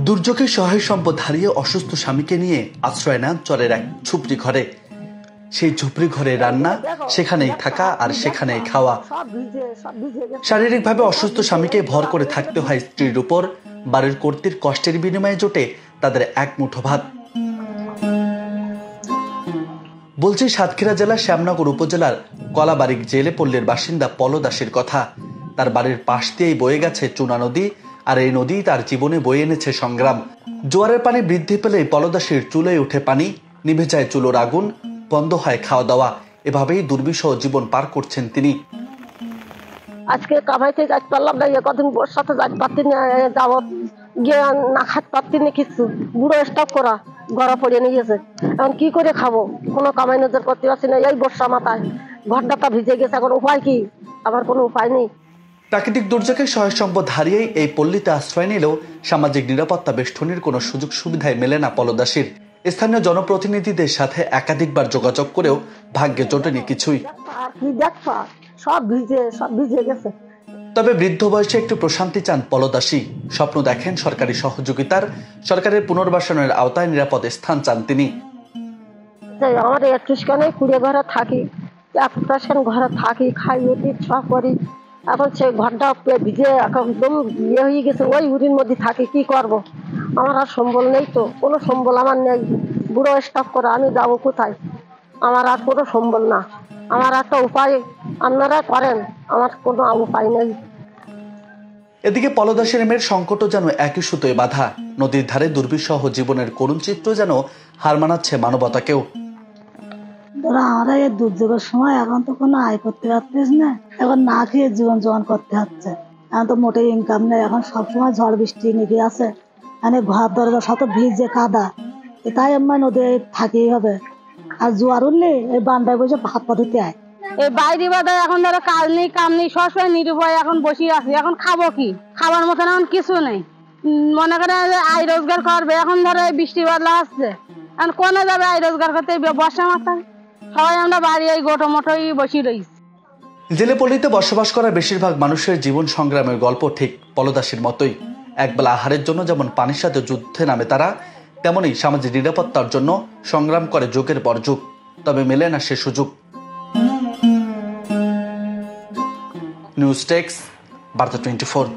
দুর্যোগে সহায় সম্পদ হারিয়ে অসুস্থ স্বামীকে নিয়ে আশ্রয় নেন চরের এক ঝুপড়ি ঘরে। সেই ঝুপড়ি ঘরে রান্না, সেখানেই থাকা আর সেখানেই খাওয়া। শারীরিকভাবে অসুস্থ স্বামীকে ভর করে থাকতে হয় স্ত্রীর উপর। বাড়ির কর্ত্রীর কষ্টের বিনিময়ে জোটে তাদের এক মুঠো ভাত। বলছি সাতক্ষীরা জেলার শ্যামনগর উপজেলার কলাবাড়ি জেলে পল্লীর বাসিন্দা পলদাসের কথা। তার বাড়ির পাশ দিয়েই বয়ে গেছে চুনা নদী, আর এই নদী তার জীবনে বয়ে এনেছে সংগ্রাম। জোয়ারের পানি বৃদ্ধি পেলেই পলদাসের চুলোয় উঠে পানি, নিভে যায় চুলোর আগুন, বন্ধ হয় খাওয়া দাওয়া। এভাবেই দুর্বিষহ জীবন পার করছেন তিনি। আজকে কামাইতে যাইতে পারলাম না, কদিন বর্ষাতে যাইতে পারতি না, যাবো গিয়ে না খাতে পারতি না কিছু, বুড়ো স্টপ করা গড়া পড়ে নিয়ে গেছে। এখন কি করে খাবো, কোনো কামাই নজর করতে পারছি না। এই বর্ষা মাথায় ঘরটা ভিজে গেছে, এখন উপায় কি? আমার কোনো উপায় নেই। প্রাকৃতিক দুর্যোগে সহায় সম্পদ হারিয়েই এই পল্লীতে আশ্রয় নিলেও সামাজিক নিরাপত্তা বেষ্টনীর কোনো সুযোগ সুবিধায় মেলে না পলদাসীর। স্থানীয় জনপ্রতিনিধিদের সাথে একাধিকবার যোগাযোগ করেও ভাগ্যে জোটেনি কিছুই। আর কি দেখবা, সব ভিজে গেছে। তবে বৃদ্ধ বয়সে একটু প্রশান্তি চান পলদাসী। স্বপ্ন দেখেন সরকারি সহযোগিতার, সরকারের পুনর্বাসনের আওতায় নিরাপদ স্থান চান তিনি। আমার একটুখানে কুড়ে ঘরে থাকি, একটুখান ঘরে থাকি, খাই উঠি সব করি। এখন সেই ঘরটা ভিজে একদম ইয়ে হয়ে গেছে, ওই উড়ির মধ্যে থাকি। কি করব, আমার আর সম্বল নেই, তো কোনো সম্বল আমার নেই। বুড়ো স্টাফ করে আমি যাবো কোথায়? আমার আর কোনো সম্বল না। আমার একটা উপায় আপনারা করেন, আমার কোনো উপায় নেই। এদিকে পলদাসের মেয়ের সংকটও যেন একই সুতোয় বাঁধা। নদীর ধারে দুর্বিষহ জীবনের করুণ চিত্র যেন হার মানাচ্ছে মানবতাকেও। আমরা এই দুর্যোগের সময় এখন তো কোনো আয় করতে পারছিস না, এখন না খেয়ে জীবন করতে হচ্ছে। এখন তো মোটেই ইনকাম নেই, এখন সবসময় ঝড় বৃষ্টি নেমে আছে, মানে ঘর দরজা শত ভিজে কাদা, তাই আমরা নদী থাকেই হবে। আর জোয়ার উঠলে এই বান্দায় বসে ভাত পদ্ধতি আয়। এই বাইরে বাদায় এখন ধরো কাজ নেই, কাম নেই, সবসময় নিরুপায় এখন বসে আছি। এখন খাবো কি? খাবার মতন এখন কিছু নেই। মনে করে আয় রোজগার করবে, এখন ধরো বৃষ্টি বাদলা আসছে, এখন কোনে যাবে আয় রোজগার করতে? বর্ষা মাথায় সবাই আমরা বাড়ি এই গোটো মোটোই বসে রয়েছি। জেলেপল্লীতে বসবাস করা বেশিরভাগ মানুষের জীবন সংগ্রামের গল্প ঠিক পলদাসীর মতোই। একবেলা আহারের জন্য যেমন পানির সাথে যুদ্ধে নামে তারা, তেমনি সামাজিক নিরাপত্তার জন্য সংগ্রাম করে যুগের পর যুগ। তবে মেলে না সে সুযোগ। নিউজ টেক্স, বার্তা 24।